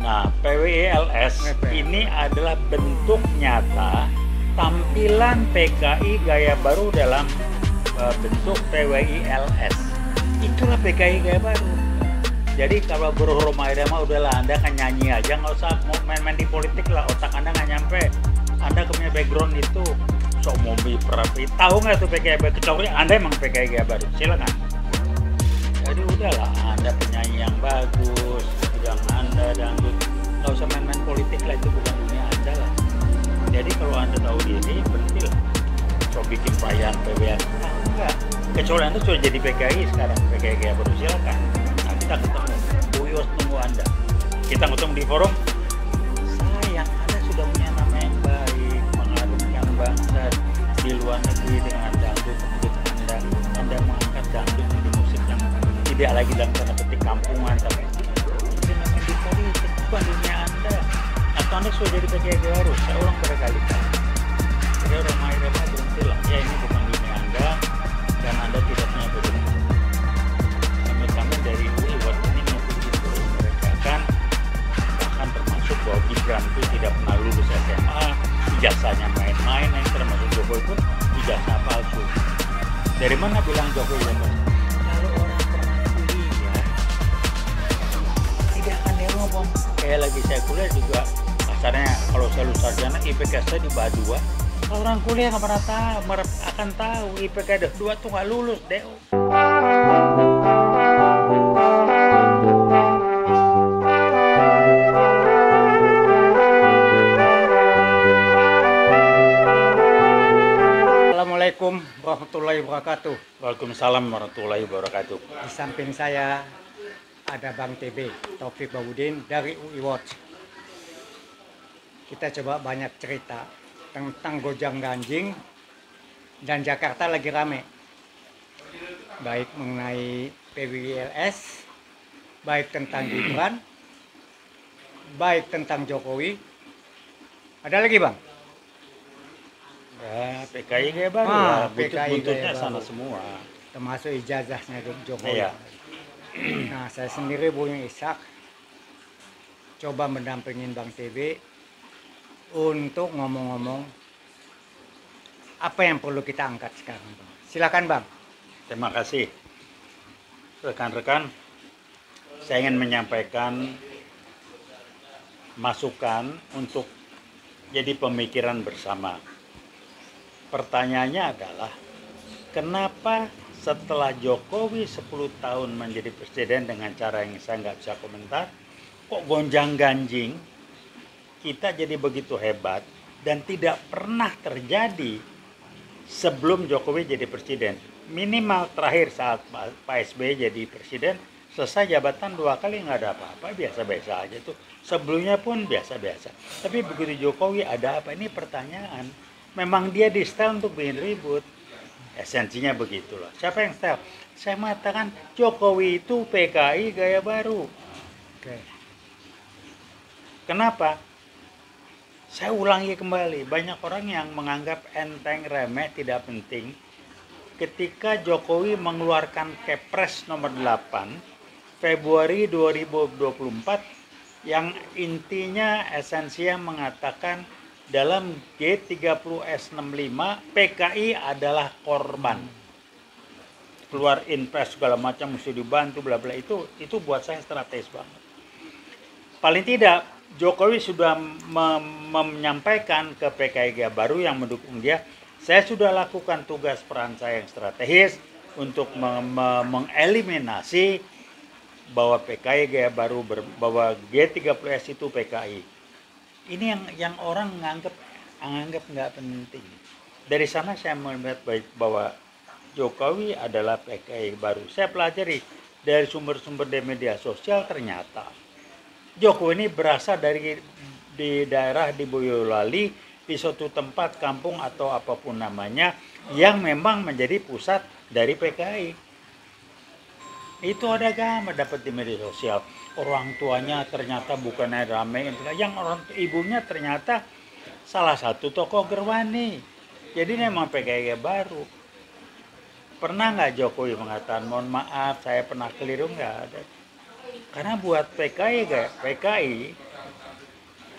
Nah, PWILS ini adalah bentuk nyata tampilan PKI gaya baru dalam bentuk PWILS. Itulah PKI gaya baru. Jadi kalau buruh Roma Irama udahlah, Anda kan nyanyi aja, nggak usah mau main-main di politik lah, otak Anda nggak nyampe. Anda punya background itu sok mobil perapi, tahu nggak tuh PKI baru? Kecuali Anda emang PKI gaya baru, silakan. Jadi udahlah, Anda penyanyi yang bagus, bidang Anda dangdut, nggak usah main-main politik lah, itu bukan dunia Anda lah. Jadi kalau Anda tahu diri, berhentilah. So bikin perayaan PWN, enggak. Kecuali Anda sudah jadi PKI sekarang, PKI gaya baru, silakan. Nah, kita ketemu, Uyos tunggu Anda. Kita ketemu di forum. Sayang, Anda sudah punya nama yang baik, mengharumkan bangsa di luar negeri dengan dangdut Anda. Anda mengangkat dangdut di musik yang tidak lagi dalam tanda petik kampungan, tapi dengan di politik, bukan dunia Anda. Atau Anda sudah jadi PKI baru, saya ulang berkali-kali. Jadi orang Irama berhentilah, ya ini bukan dunia Anda dan Anda tidak punya background. Kami dari UI waktu ini begitu, mereka kan bahkan termasuk bahwa Gibran itu tidak pernah lulus SMA, ijazahnya main-main, yang termasuk Jokowi pun ijazah palsu. Dari mana bilang Jokowi ya? Kalau orang pernah kuliah tidak akan dia ngomong. Kayak lagi saya kuliah juga, kasarnya kalau saya lulus sarjana IPK saya di bawah 2. Kalau orang kuliah nggak pernah tahu, akan tahu IPK 2 tuh nggak lulus deh. Assalamualaikum warahmatullahi wabarakatuh. Waalaikumsalam warahmatullahi wabarakatuh. Di samping saya ada Bang TB, Taufik Bahudin dari UI Watch. Kita coba banyak cerita tentang Gojang Ganjing dan Jakarta lagi rame. Baik mengenai PWILS, baik tentang Gibran, baik tentang Jokowi. Ada lagi Bang? Ya, PKI gaya baru lah, buntut-buntutnya sana semua. Termasuk ijazahnya Jokowi. Iya. Nah, saya sendiri Buyung Ishak coba mendampingin Bang TB untuk ngomong-ngomong apa yang perlu kita angkat sekarang, Bang. Silakan, Bang. Terima kasih. Rekan-rekan, saya ingin menyampaikan masukan untuk jadi pemikiran bersama. Pertanyaannya adalah, kenapa setelah Jokowi 10 tahun menjadi presiden dengan cara yang saya nggak bisa komentar, kok gonjang ganjing kita jadi begitu hebat dan tidak pernah terjadi sebelum Jokowi jadi presiden. Minimal terakhir saat Pak SBY jadi presiden, selesai jabatan 2 kali nggak ada apa-apa, biasa-biasa aja tuh. Sebelumnya pun biasa-biasa. Tapi begitu Jokowi ada apa? Ini pertanyaan. Memang dia di style untuk bikin ribut. Esensinya begitulah. Siapa yang style? Saya mengatakan Jokowi itu PKI gaya baru. Oke. Kenapa? Saya ulangi kembali. Banyak orang yang menganggap enteng, remeh, tidak penting. Ketika Jokowi mengeluarkan Kepres nomor 8 Februari 2024 yang intinya esensinya mengatakan dalam G30S65 PKI adalah korban. Keluar inpres segala macam mesti dibantu bla bla, itu buat saya strategis banget. Paling tidak Jokowi sudah menyampaikan ke PKI gaya baru yang mendukung dia, saya sudah lakukan tugas peran saya yang strategis untuk mengeliminasi bahwa PKI gaya baru bahwa G30S itu PKI. Ini yang orang menganggap nggak penting. Dari sana saya melihat bahwa Jokowi adalah PKI baru. Saya pelajari dari sumber-sumber di media sosial, ternyata Jokowi ini berasal di daerah di Boyolali, di suatu tempat kampung atau apapun namanya yang memang menjadi pusat dari PKI. Itu ada gambar dapat di media sosial. Orang tuanya ternyata bukannya ramai, yang orang ibunya ternyata salah satu tokoh Gerwani. Jadi memang PKI baru. Pernah nggak Jokowi mengatakan mohon maaf saya pernah keliru? Nggak ada. Karena buat PKI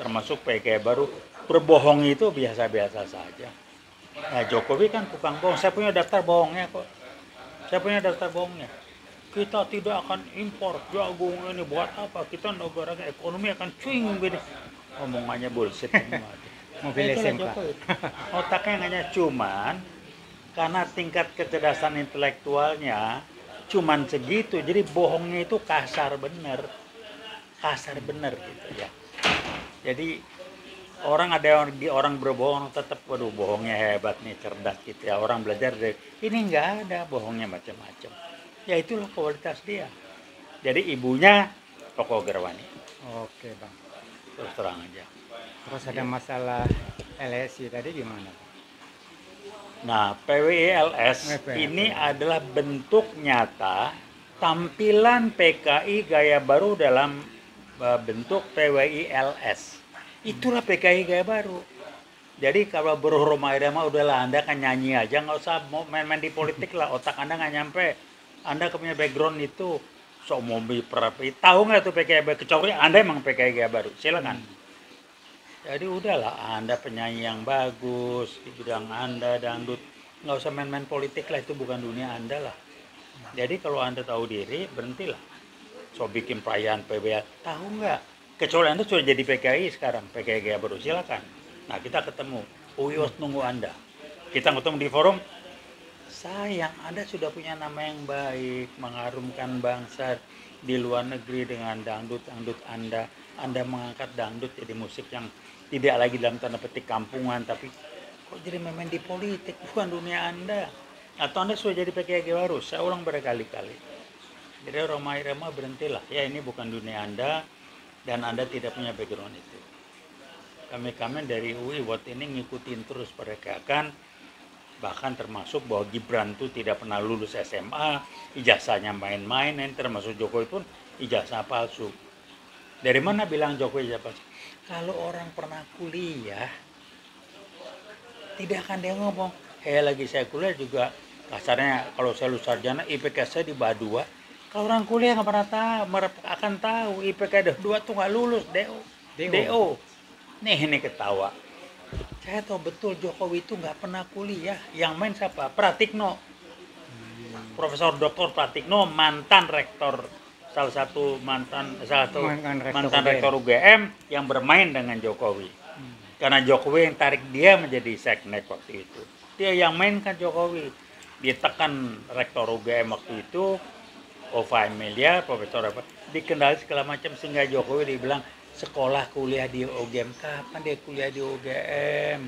termasuk PKI baru, berbohong itu biasa-biasa saja. Nah, Jokowi kan tukang bohong. Saya punya daftar bohongnya kok. Saya punya daftar bohongnya. Kita tidak akan impor jagung ini, buat apa? Kita negara ekonomi akan cuing gini. Omongannya bullshit semua. Mobil SMK. Jokowi. Otaknya hanya cuman karena tingkat kecerdasan intelektualnya cuman segitu, jadi bohongnya itu kasar bener gitu ya. Jadi orang berbohong tetap, waduh bohongnya hebat nih, cerdas gitu ya. Orang belajar dari ini nggak ada bohongnya macam-macam. Ya itulah kualitas dia. Jadi ibunya Tokoh Gerwani. Oke bang. Terus terang aja. Terus ada masalah LSI tadi gimana? Nah, PWI-LS ini adalah bentuk nyata tampilan PKI gaya baru dalam bentuk PWI-LS. Itulah PKI gaya baru. Jadi kalau Buruh Rhoma Irama udahlah, Anda kan nyanyi aja, nggak usah main-main di politik lah. Otak Anda nggak nyampe. Anda punya background itu sok mobil perapi. Tahu nggak tuh PKI baru? Kecuali Anda emang PKI gaya baru. Silakan. Jadi udahlah, Anda penyanyi yang bagus di bidang Anda, dangdut, nggak usah main-main politik lah, itu bukan dunia Anda lah. Jadi kalau Anda tahu diri, berhentilah. So bikin perayaan PBL, tahu nggak? Kecuali Anda sudah jadi PKI sekarang, PKI gaya baru, silakan. Nah kita ketemu, Uyos nunggu Anda. Kita ketemu di forum, sayang Anda sudah punya nama yang baik, mengharumkan bangsa di luar negeri dengan dangdut Anda. Anda mengangkat dangdut jadi musik yang tidak lagi dalam tanda petik kampungan, tapi kok jadi main di politik, bukan dunia Anda. Atau Anda sudah jadi PKI baru, saya ulang berkali-kali. Jadi Rhoma Irama berhentilah, ya ini bukan dunia Anda dan Anda tidak punya background itu. Kami dari UI waktu ini ngikutin terus pergerakan, bahkan termasuk bahwa Gibran itu tidak pernah lulus SMA, ijazahnya main-main, termasuk Jokowi pun ijazah palsu. Dari mana bilang Jokowi ijazah palsu? Kalau orang pernah kuliah, tidak akan dia ngomong, lagi saya kuliah juga, kasarnya kalau saya lulus sarjana, IPK saya di bawah 2. Kalau orang kuliah nggak pernah tahu, akan tahu IPK 2 tuh nggak lulus, DO. Nih ketawa. Saya tahu betul Jokowi itu nggak pernah kuliah. Yang main siapa? Pratikno. Profesor Dr. Pratikno, mantan rektor, salah satu mantan rektor UGM yang bermain dengan Jokowi. Karena Jokowi yang tarik dia menjadi seknek waktu itu. Dia yang mainkan Jokowi. Dia tekan rektor UGM waktu itu, Ova Emilia, profesor apa, dikendali segala macam, sehingga Jokowi dibilang sekolah kuliah di UGM. Kapan dia kuliah di UGM?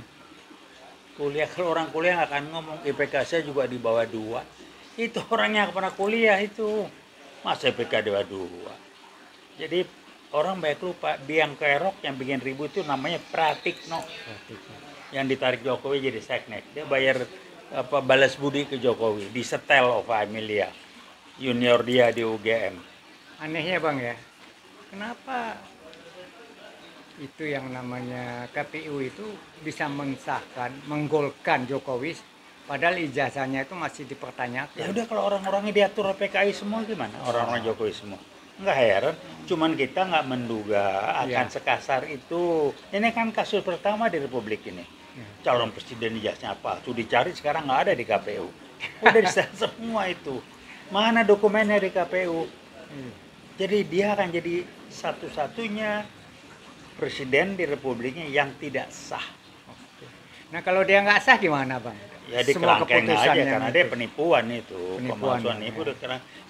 Kuliah, kalau orang kuliah nggak akan ngomong IPK saya juga di bawah 2. Itu orangnya pernah kuliah itu. Masa IPK di bawah 2. Jadi orang banyak lupa, biang kerok yang bikin ribut itu namanya Pratikno. Yang ditarik Jokowi jadi seknek. Dia bayar balas budi ke Jokowi, disetel Ova Emilia, junior dia di UGM. Anehnya bang ya, kenapa itu yang namanya KPU itu bisa mensahkan, menggolkan Jokowi, padahal ijazahnya itu masih dipertanyakan. Ya udah, kalau orang-orangnya diatur PKI semua gimana? Orang-orang Jokowi semua. Nggak heran, cuman kita nggak menduga akan sekasar itu. Ini kan kasus pertama di Republik ini. Calon presiden ijazahnya apa? Tuh dicari sekarang nggak ada di KPU. Udah disetel semua itu. Mana dokumennya di KPU? Jadi dia akan jadi satu-satunya presiden di Republiknya yang tidak sah. Nah kalau dia nggak sah gimana bang? Ya dikerangkeng aja karena dia penipuan itu, pemalsuan itu.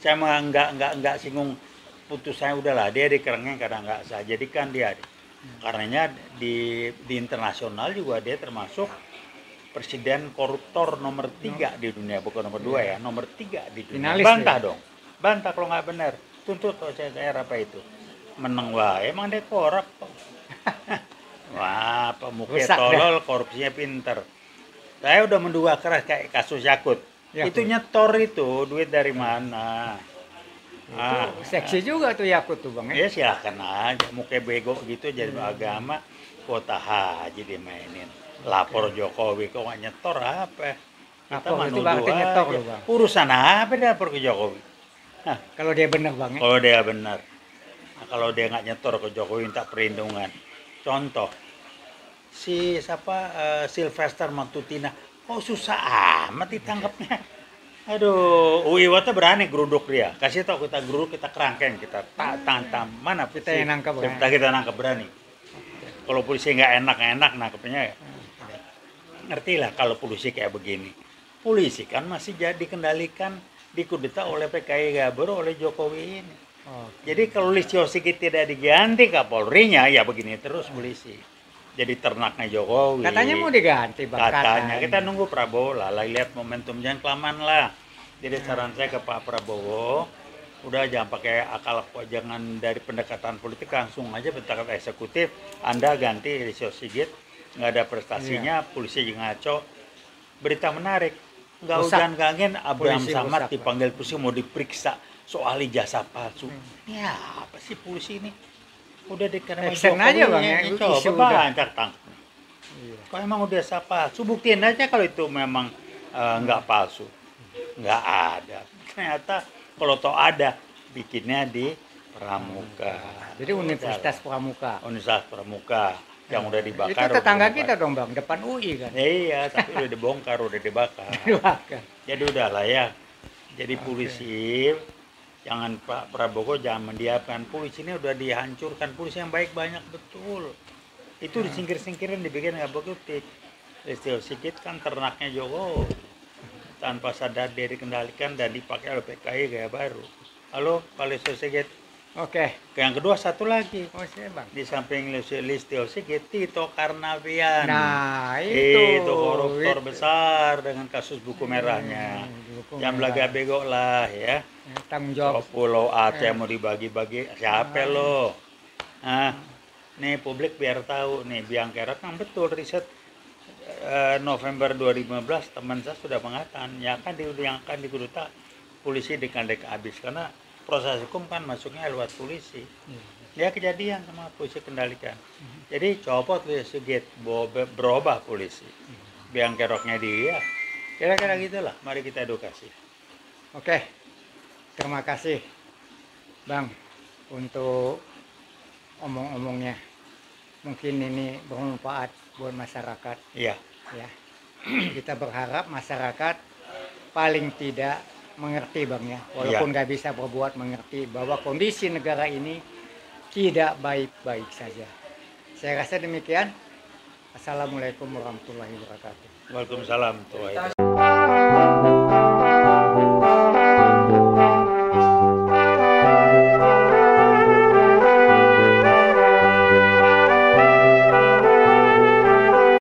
Saya mah nggak singgung putusannya, udahlah dia dikerangkeng karena nggak sah. Jadi kan dia, karenanya di internasional juga dia termasuk presiden koruptor nomor 3 di dunia, bukan nomor 2 ya, nomor 3 di dunia. Finalis bantah dong, bantah kalau nggak benar, tuntut saya apa itu, menang wah, emang dia korup. Wah, pemuka tolol, korupsinya pinter. Saya udah menduga keras kayak kasus Yakut. Itu nyetor itu duit dari mana? Itu seksi juga tuh Yakut tuh bang. Ya silahkan aja, muka bego gitu jadi agama, kuota haji dimainin. Lapor Jokowi kok nggak nyetor apa? Kita itu berarti nyetor loh bang. Urusan apa dia lapor ke Jokowi? Kalau dia benar bang. Kalau dia benar. Nah, kalau dia nggak nyetor ke Jokowi minta perlindungan, Contoh, si Sylvester Matutina, kok susah amat ditangkapnya. Aduh, Iwata berani geruduk dia. Kasih tau kita geruduk, kita kerangkeng, kita tantam. Mana Kita yang nangkap, kita nangkap berani. Kalau polisi nggak enak nangkepnya ya. Ngerti lah kalau polisi kayak begini. Polisi kan masih jadi dikendalikan, dikudeta oleh PKI Gaboro, oleh Jokowi ini. Jadi kalau Listio Sigit tidak diganti Kapolrinya, ya begini terus polisi. Jadi ternaknya Jokowi. Katanya mau diganti, Bang. Katanya kita nunggu Prabowo lah, lihat momentum, jangan kelamaan lah. Jadi saran saya ke Pak Prabowo, udah jangan pakai akal, jangan dari pendekatan politik, langsung aja pendekatan eksekutif. Anda ganti Listio Sigit, nggak ada prestasinya, polisi ngaco. Berita menarik, nggak hujan-gangin, Abraham Samad dipanggil polisi mau diperiksa soal ijazah palsu. Ya apa sih polisi ini? Udah dikenal Jokowi aja, Bang, ya. Coba banyak tangkap. Kalau emang udah palsu, buktiin aja kalau itu memang nggak palsu. Nggak ada. Ternyata kalau toh ada, bikinnya di Pramuka. Jadi Universitas Pramuka. Universitas Pramuka yang udah dibakar. Itu tetangga kita dong, Bang, depan UI kan. Iya, tapi udah dibongkar, udah dibakar. Jadi udahlah ya. Jadi polisi, jangan Pak Prabowo jangan mendiamkan. Polisi ini udah dihancurkan. Polisi yang baik banyak betul. Itu disingkir-singkirin, dibikin nggak berkutik. Listio Sigit kan ternaknya Jokowi. Tanpa sadar dia dikendalikan dan dipakai oleh PKI gaya baru. Halo, Pak Listio Sigit. Oke. Yang kedua satu lagi. Oh, saya, Bang. Di samping Listio Sigit, Tito Karnavian. Nah, itu koruptor besar dengan kasus buku merahnya. Yang belaga bego lah ya. Tanggung jawab. Pulau Aceh mau dibagi-bagi, siapa lo? Nah, nih publik biar tahu nih, Biangkerok kan betul riset November 2015 teman saya sudah mengatakan yang akan dikudeta polisi dikandek habis karena proses hukum kan masuknya lewat polisi. Ya kejadian sama polisi kendalikan. Jadi copot Listio Sigit, berubah polisi. Biangkeroknya dia. Kira-kira gitulah. Mari kita edukasi. Oke. Terima kasih, Bang, untuk omong-omongnya. Mungkin ini bermanfaat buat masyarakat. Iya. Ya. Kita berharap masyarakat paling tidak mengerti, Bang, ya. Walaupun nggak bisa berbuat mengerti bahwa kondisi negara ini tidak baik-baik saja. Saya rasa demikian. Assalamualaikum warahmatullahi wabarakatuh. Waalaikumsalam warahmatullahi wabarakatuh.